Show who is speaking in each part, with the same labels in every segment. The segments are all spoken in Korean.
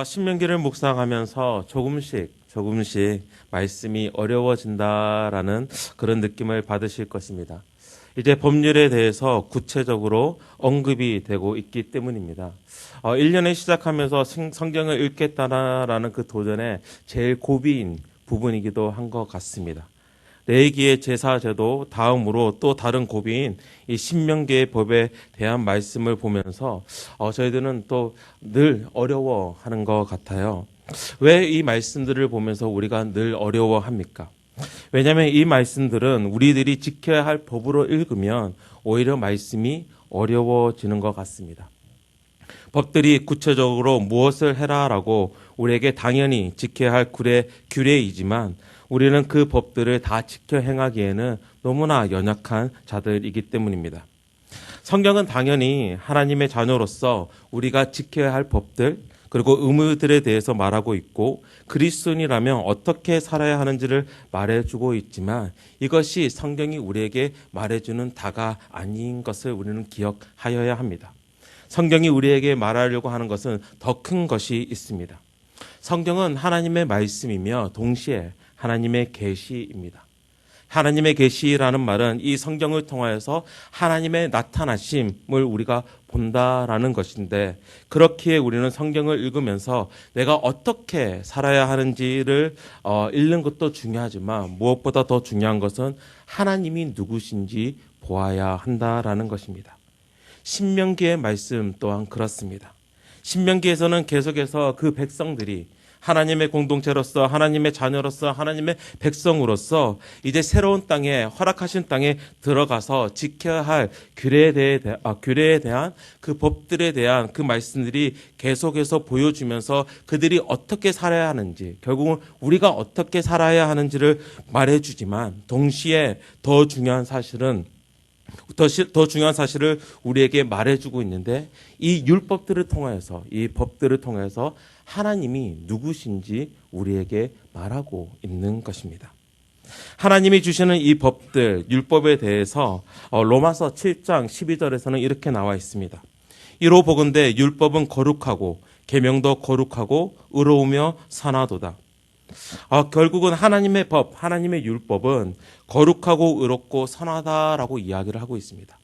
Speaker 1: 신명기를 묵상하면서 조금씩 말씀이 어려워진다라는 그런 느낌을 받으실 것입니다. 이제 법률에 대해서 구체적으로 언급이 되고 있기 때문입니다. 1년에 시작하면서 성경을 읽겠다라는 그 도전에 제일 고비인 부분이기도 한 것 같습니다. 레위기의 제사제도 다음으로 또 다른 고비인 이 신명기의 법에 대한 말씀을 보면서 저희들은 또 늘 어려워하는 것 같아요. 왜 이 말씀들을 보면서 우리가 늘 어려워합니까? 왜냐하면 이 말씀들은 우리들이 지켜야 할 법으로 읽으면 오히려 말씀이 어려워지는 것 같습니다. 법들이 구체적으로 무엇을 해라라고 우리에게 당연히 지켜야 할 규례이지만 우리는 그 법들을 다 지켜 행하기에는 너무나 연약한 자들이기 때문입니다. 성경은 당연히 하나님의 자녀로서 우리가 지켜야 할 법들 그리고 의무들에 대해서 말하고 있고 그리스도인이라면 어떻게 살아야 하는지를 말해주고 있지만 이것이 성경이 우리에게 말해주는 다가 아닌 것을 우리는 기억하여야 합니다. 성경이 우리에게 말하려고 하는 것은 더 큰 것이 있습니다. 성경은 하나님의 말씀이며 동시에 하나님의 계시입니다. 하나님의 계시라는 말은 이 성경을 통하여서 하나님의 나타나심을 우리가 본다라는 것인데 그렇기에 우리는 성경을 읽으면서 내가 어떻게 살아야 하는지를 읽는 것도 중요하지만 무엇보다 더 중요한 것은 하나님이 누구신지 보아야 한다라는 것입니다. 신명기의 말씀 또한 그렇습니다. 신명기에서는 계속해서 그 백성들이 하나님의 공동체로서 하나님의 자녀로서 하나님의 백성으로서 이제 새로운 땅에 허락하신 땅에 들어가서 지켜야 할 규례에 대한 그 법들에 대한 그 말씀들이 계속해서 보여주면서 그들이 어떻게 살아야 하는지 결국은 우리가 어떻게 살아야 하는지를 말해주지만 동시에 더 중요한 사실을 우리에게 말해주고 있는데 이 율법들을 통해서 이 법들을 통해서 하나님이 누구신지 우리에게 말하고 있는 것입니다. 하나님이 주시는 이 법들, 율법에 대해서 로마서 7장 12절에서는 이렇게 나와 있습니다. 이로 보건대 율법은 거룩하고 계명도 거룩하고 의로우며 선하도다. 결국은 하나님의 법, 하나님의 율법은 거룩하고 의롭고 선하다라고 이야기를 하고 있습니다.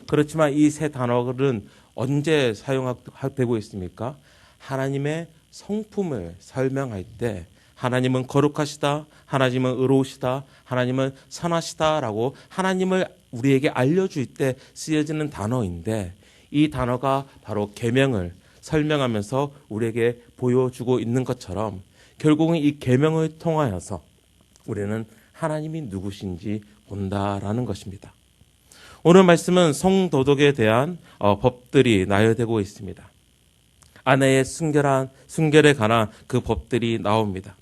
Speaker 1: 그렇지만 이 세 단어들은 언제 사용되고 있습니까? 하나님의 성품을 설명할 때 하나님은 거룩하시다, 하나님은 의로우시다, 하나님은 선하시다라고 하나님을 우리에게 알려줄 때 쓰여지는 단어인데 이 단어가 바로 계명을 설명하면서 우리에게 보여주고 있는 것처럼 결국은 이 계명을 통하여서 우리는 하나님이 누구신지 본다라는 것입니다. 오늘 말씀은 성도덕에 대한 법들이 나열되고 있습니다. 아내의 순결에 관한 그 법들이 나옵니다.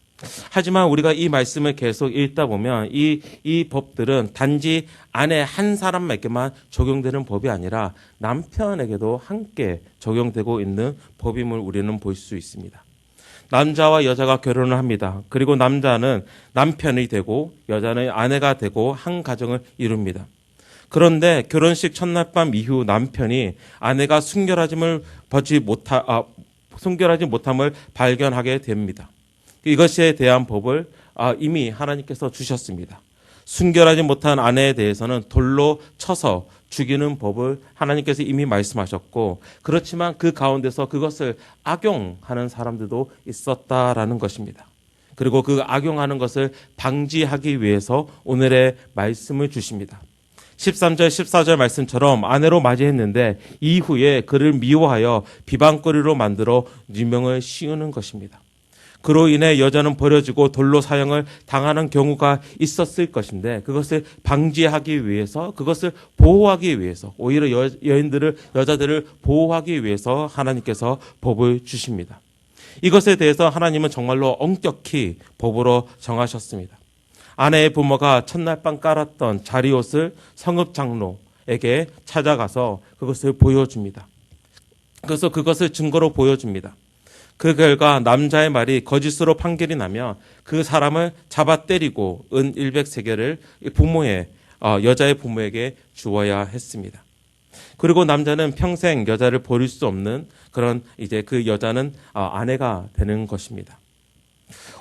Speaker 1: 하지만 우리가 이 말씀을 계속 읽다 보면 이 법들은 단지 아내 한 사람에게만 적용되는 법이 아니라 남편에게도 함께 적용되고 있는 법임을 우리는 볼 수 있습니다. 남자와 여자가 결혼을 합니다. 그리고 남자는 남편이 되고 여자는 아내가 되고 한 가정을 이룹니다. 그런데 결혼식 첫날 밤 이후 남편이 아내가 순결하지 못함을 발견하게 됩니다. 이것에 대한 법을 이미 하나님께서 주셨습니다. 순결하지 못한 아내에 대해서는 돌로 쳐서 죽이는 법을 하나님께서 이미 말씀하셨고 그렇지만 그 가운데서 그것을 악용하는 사람들도 있었다라는 것입니다. 그리고 그 악용하는 것을 방지하기 위해서 오늘의 말씀을 주십니다. 13절 14절 말씀처럼 아내로 맞이했는데 이후에 그를 미워하여 비방거리로 만들어 유명을 씌우는 것입니다. 그로 인해 여자는 버려지고 돌로 사형을 당하는 경우가 있었을 것인데 그것을 방지하기 위해서 그것을 보호하기 위해서 오히려 여자들을 보호하기 위해서 하나님께서 법을 주십니다. 이것에 대해서 하나님은 정말로 엄격히 법으로 정하셨습니다. 아내의 부모가 첫날 밤 깔았던 자리옷을 성읍 장로에게 찾아가서 그것을 보여줍니다. 그래서 그것을 증거로 보여줍니다. 그 결과 남자의 말이 거짓으로 판결이 나면 그 사람을 잡아 때리고 은 100세겔을 여자의 부모에게 주어야 했습니다. 그리고 남자는 평생 여자를 버릴 수 없는 그런 이제 그 여자는 아내가 되는 것입니다.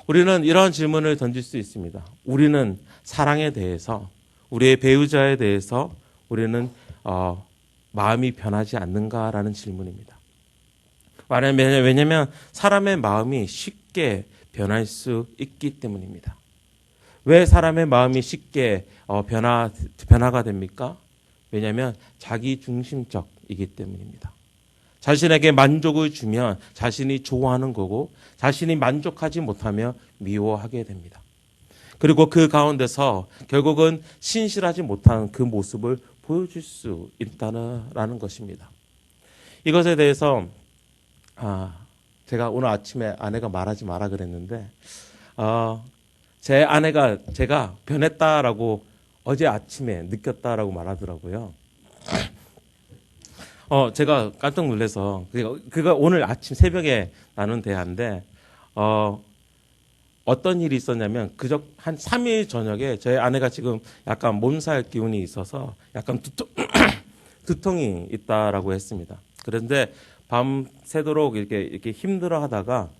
Speaker 1: 우리는 이런 질문을 던질 수 있습니다. 우리는 사랑에 대해서, 우리의 배우자에 대해서 우리는 마음이 변하지 않는가라는 질문입니다. 왜냐하면 사람의 마음이 쉽게 변할 수 있기 때문입니다. 왜 사람의 마음이 쉽게 변화가 됩니까? 왜냐하면 자기 중심적이기 때문입니다. 자신에게 만족을 주면 자신이 좋아하는 거고 자신이 만족하지 못하면 미워하게 됩니다. 그리고 그 가운데서 결국은 신실하지 못한 그 모습을 보여줄 수 있다는 것입니다. 이것에 대해서 제가 오늘 아침에 아내가 말하지 마라 그랬는데 제 아내가 제가 변했다라고 어제 아침에 느꼈다라고 말하더라고요. 제가 깜짝 놀라서 그가 오늘 아침 새벽에 나눈 대화인데 어떤 일이 있었냐면 그저 한 3일 저녁에 저희 아내가 지금 약간 몸살 기운이 있어서 약간 두통이 있다라고 했습니다. 그런데 밤새도록 이렇게 힘들어 하다가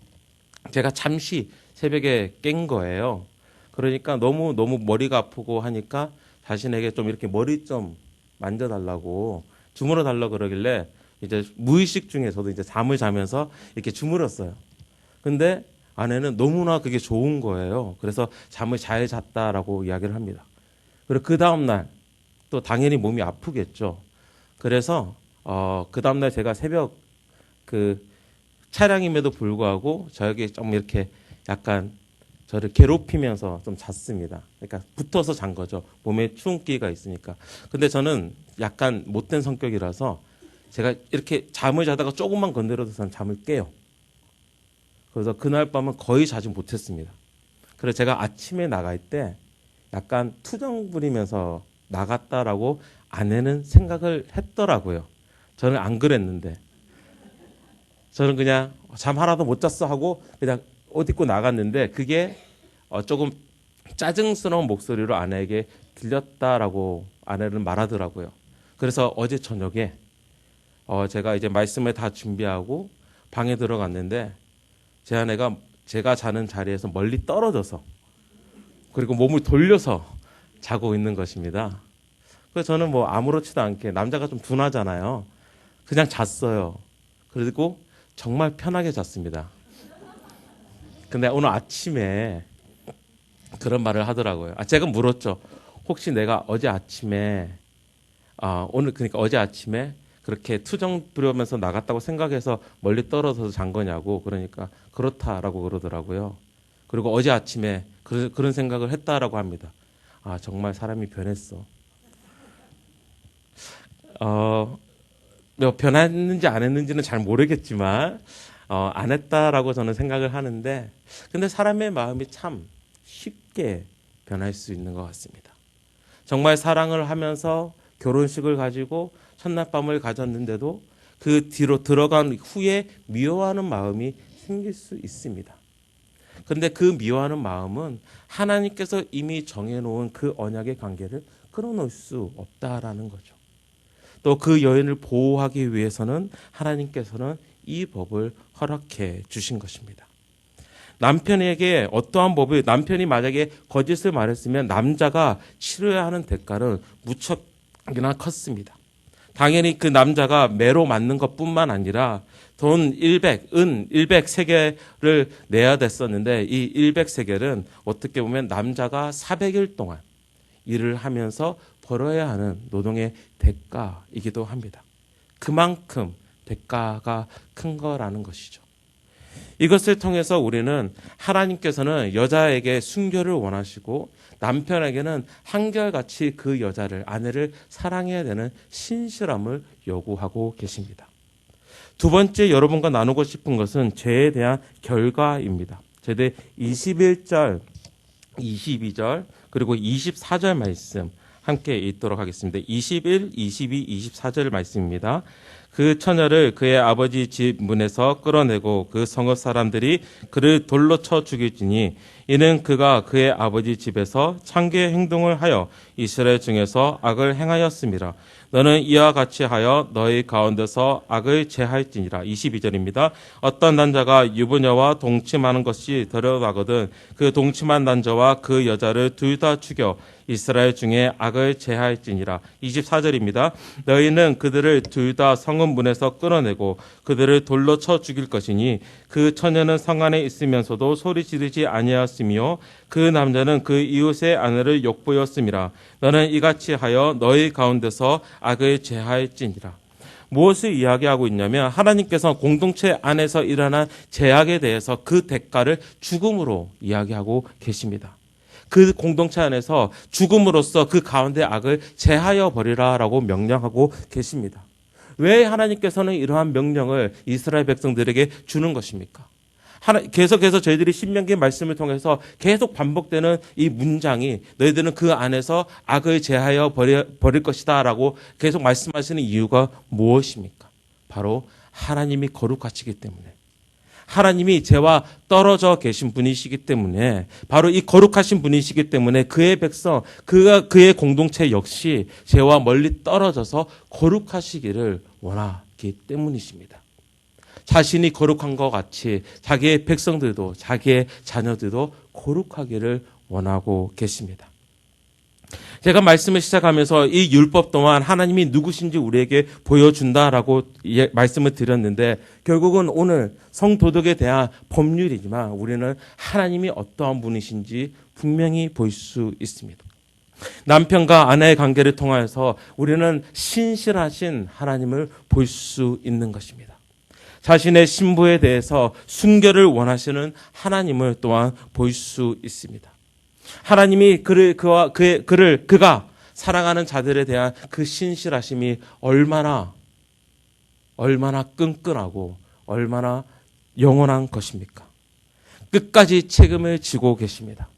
Speaker 1: 제가 잠시 새벽에 깬 거예요. 그러니까 너무 머리가 아프고 하니까 자신에게 좀 이렇게 머리 좀 만져달라고 주물어 달라고 그러길래 이제 무의식 중에 저도 이제 잠을 자면서 이렇게 주물었어요. 근데 아내는 너무나 그게 좋은 거예요. 그래서 잠을 잘 잤다라고 이야기를 합니다. 그리고 그 다음날 또 당연히 몸이 아프겠죠. 그래서 그 다음날 제가 새벽 그 차량임에도 불구하고 저에게 좀 이렇게 약간 저를 괴롭히면서 좀 잤습니다. 그러니까 붙어서 잔 거죠. 몸에 추운기가 있으니까. 근데 저는 약간 못된 성격이라서 제가 이렇게 잠을 자다가 조금만 건드려도 저는 잠을 깨요. 그래서 그날 밤은 거의 자지 못했습니다. 그래서 제가 아침에 나갈 때 약간 투정 부리면서 나갔다라고 아내는 생각을 했더라고요. 저는 안 그랬는데. 저는 그냥 잠 하나도 못 잤어 하고 그냥 옷 입고 나갔는데 그게 조금 짜증스러운 목소리로 아내에게 들렸다라고 아내는 말하더라고요. 그래서 어제 저녁에 제가 이제 말씀을 다 준비하고 방에 들어갔는데 제 아내가 제가 자는 자리에서 멀리 떨어져서 그리고 몸을 돌려서 자고 있는 것입니다. 그래서 저는 뭐 아무렇지도 않게 남자가 좀 둔하잖아요. 그냥 잤어요. 그리고 정말 편하게 잤습니다. 근데 오늘 아침에 그런 말을 하더라고요. 제가 물었죠. 혹시 내가 어제 아침에 그러니까 어제 아침에 그렇게 투정 부려면서 나갔다고 생각해서 멀리 떨어져서 잔 거냐고. 그러니까 그렇다라고 그러더라고요. 그리고 어제 아침에 그런 생각을 했다라고 합니다. 정말 사람이 변했어. 변했는지 안 했는지는 잘 모르겠지만 안 했다라고 저는 생각을 하는데 근데 사람의 마음이 참 쉽게 변할 수 있는 것 같습니다. 정말 사랑을 하면서 결혼식을 가지고 첫날 밤을 가졌는데도 그 뒤로 들어간 후에 미워하는 마음이 생길 수 있습니다. 그런데 그 미워하는 마음은 하나님께서 이미 정해놓은 그 언약의 관계를 끊어놓을 수 없다라는 거죠. 또 그 여인을 보호하기 위해서는 하나님께서는 이 법을 허락해 주신 것입니다. 남편에게 어떠한 법을 남편이 만약에 거짓을 말했으면 남자가 치러야 하는 대가는 무척이나 컸습니다. 당연히 그 남자가 매로 맞는 것뿐만 아니라 은 100세겔을 내야 됐었는데 이 100세겔은 어떻게 보면 남자가 400일 동안 일을 하면서 벌어야 하는 노동의 대가이기도 합니다. 그만큼 대가가 큰 거라는 것이죠. 이것을 통해서 우리는 하나님께서는 여자에게 순결을 원하시고 남편에게는 한결같이 그 여자를 아내를 사랑해야 되는 신실함을 요구하고 계십니다. 두 번째 여러분과 나누고 싶은 것은 죄에 대한 결과입니다. 제대 21절, 22절 그리고 24절 말씀 함께 읽도록 하겠습니다. 21, 22, 24절 말씀입니다. 그 처녀를 그의 아버지 집 문에서 끌어내고 그 성읍 사람들이 그를 돌로 쳐 죽이지니 이는 그가 그의 아버지 집에서 창기의 행동을 하여 이스라엘 중에서 악을 행하였습니다. 너는 이와 같이 하여 너희 가운데서 악을 제할지니라. 22절입니다. 어떤 남자가 유부녀와 동침하는 것이 드러나거든 그 동침한 남자와 그 여자를 둘 다 죽여 이스라엘 중에 악을 제할지니라. 24절입니다. 너희는 그들을 둘 다 성읍 문에서 끌어내고 그들을 돌로 쳐 죽일 것이니 그 처녀는 성 안에 있으면서도 소리 지르지 아니하였으며 그 남자는 그 이웃의 아내를 욕보였음이라. 너는 이같이 하여 너희 가운데서 악을 제하할지니라. 무엇을 이야기하고 있냐면 하나님께서 공동체 안에서 일어난 제약에 대해서 그 대가를 죽음으로 이야기하고 계십니다. 그 공동체 안에서 죽음으로써 그 가운데 악을 제하여 버리라라고 명령하고 계십니다. 왜 하나님께서는 이러한 명령을 이스라엘 백성들에게 주는 것입니까? 계속해서 저희들이 신명기 말씀을 통해서 계속 반복되는 이 문장이 너희들은 그 안에서 악을 제하여 버릴 것이다 라고 계속 말씀하시는 이유가 무엇입니까? 바로 하나님이 거룩하시기 때문에, 하나님이 죄와 떨어져 계신 분이시기 때문에, 바로 이 거룩하신 분이시기 때문에 그의 백성, 그의 공동체 역시 죄와 멀리 떨어져서 거룩하시기를 원하기 때문이십니다. 자신이 거룩한 것 같이 자기의 백성들도, 자기의 자녀들도 거룩하기를 원하고 계십니다. 제가 말씀을 시작하면서 이 율법 또한 하나님이 누구신지 우리에게 보여준다라고 말씀을 드렸는데, 결국은 오늘 성도덕에 대한 법률이지만 우리는 하나님이 어떠한 분이신지 분명히 볼 수 있습니다. 남편과 아내의 관계를 통해서 우리는 신실하신 하나님을 볼 수 있는 것입니다. 자신의 신부에 대해서 순결을 원하시는 하나님을 또한 볼 수 있습니다. 하나님이 그가 사랑하는 자들에 대한 그 신실하심이 얼마나 끈끈하고 얼마나 영원한 것입니까? 끝까지 책임을 지고 계십니다.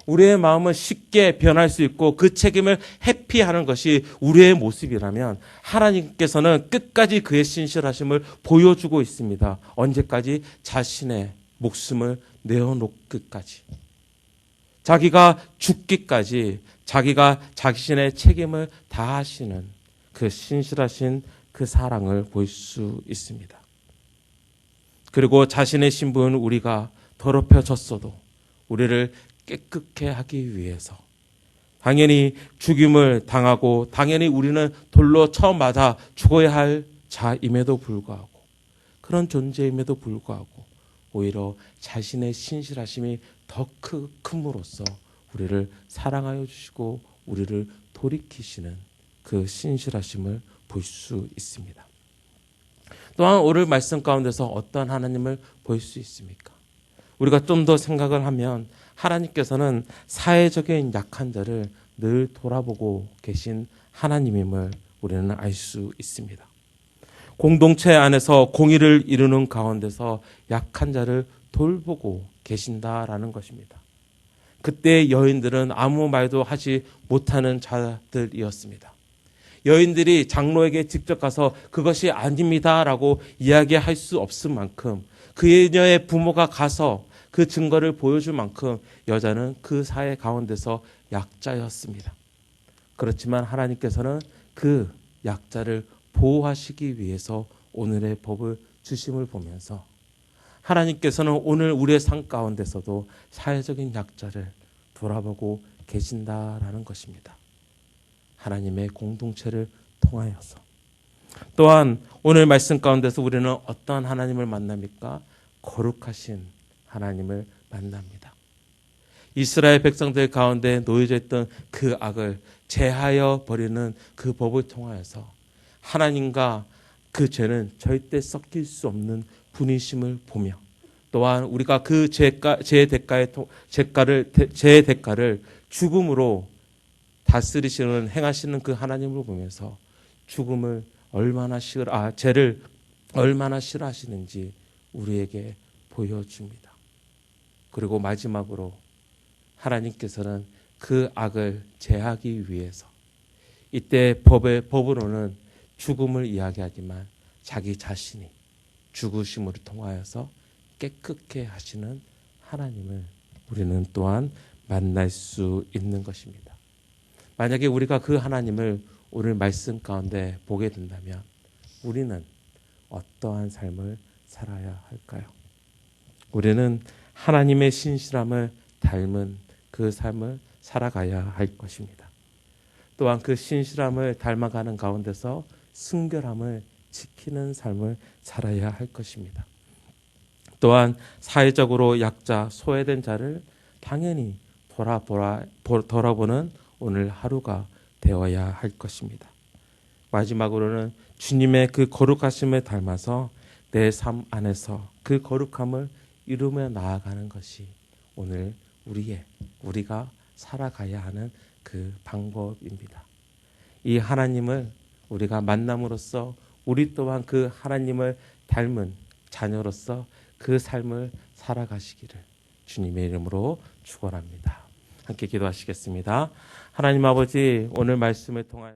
Speaker 1: 우리의 마음은 쉽게 변할 수 있고 그 책임을 회피하는 것이 우리의 모습이라면 하나님께서는 끝까지 그의 신실하심을 보여주고 있습니다. 언제까지? 자신의 목숨을 내어놓기까지. 자기가 죽기까지 자기가 자신의 책임을 다하시는 그 신실하신 그 사랑을 볼 수 있습니다. 그리고 자신의 신부는 우리가 더럽혀졌어도 우리를 깨끗게 하기 위해서 당연히 죽임을 당하고 당연히 우리는 돌로 쳐 맞아 죽어야 할 자임에도 불구하고, 그런 존재임에도 불구하고 오히려 자신의 신실하심이 더 크므로써 우리를 사랑하여 주시고 우리를 돌이키시는 그 신실하심을 볼 수 있습니다. 또한 오늘 말씀 가운데서 어떤 하나님을 볼 수 있습니까? 우리가 좀 더 생각을 하면 하나님께서는 사회적인 약한 자를 늘 돌아보고 계신 하나님임을 우리는 알 수 있습니다. 공동체 안에서 공의를 이루는 가운데서 약한 자를 돌보고 계신다라는 것입니다. 그때 여인들은 아무 말도 하지 못하는 자들이었습니다. 여인들이 장로에게 직접 가서 그것이 아닙니다라고 이야기할 수 없을 만큼, 그녀의 부모가 가서 그 증거를 보여줄 만큼 여자는 그 사회 가운데서 약자였습니다. 그렇지만 하나님께서는 그 약자를 보호하시기 위해서 오늘의 법을 주심을 보면서 하나님께서는 오늘 우리의 삶 가운데서도 사회적인 약자를 돌아보고 계신다라는 것입니다. 하나님의 공동체를 통하여서. 또한 오늘 말씀 가운데서 우리는 어떠한 하나님을 만납니까? 거룩하신 하나님을 만납니다. 이스라엘 백성들 가운데 놓여져 있던 그 악을 제하여 버리는 그 법을 통하여서 하나님과 그 죄는 절대 섞일 수 없는 분이심을 보며, 또한 우리가 그 죄의 대가를 죽음으로 다스리시는 행하시는 그 하나님을 보면서 죽음을 죄를 얼마나 싫어하시는지 우리에게 보여줍니다. 그리고 마지막으로 하나님께서는 그 악을 제하기 위해서 이때 법으로는 죽음을 이야기하지만 자기 자신이 죽으심으로 통하여서 깨끗게 하시는 하나님을 우리는 또한 만날 수 있는 것입니다. 만약에 우리가 그 하나님을 오늘 말씀 가운데 보게 된다면 우리는 어떠한 삶을 살아야 할까요? 우리는 하나님의 신실함을 닮은 그 삶을 살아가야 할 것입니다. 또한 그 신실함을 닮아가는 가운데서 순결함을 지키는 삶을 살아야 할 것입니다. 또한 사회적으로 약자, 소외된 자를 당연히 돌아보는 오늘 하루가 되어야 할 것입니다. 마지막으로는 주님의 그 거룩하심을 닮아서 내 삶 안에서 그 거룩함을 이루며 나아가는 것이 오늘 우리가 살아가야 하는 그 방법입니다. 이 하나님을 우리가 만남으로써 우리 또한 그 하나님을 닮은 자녀로서 그 삶을 살아가시기를 주님의 이름으로 축원합니다. 함께 기도하시겠습니다. 하나님 아버지, 오늘 말씀을 통하여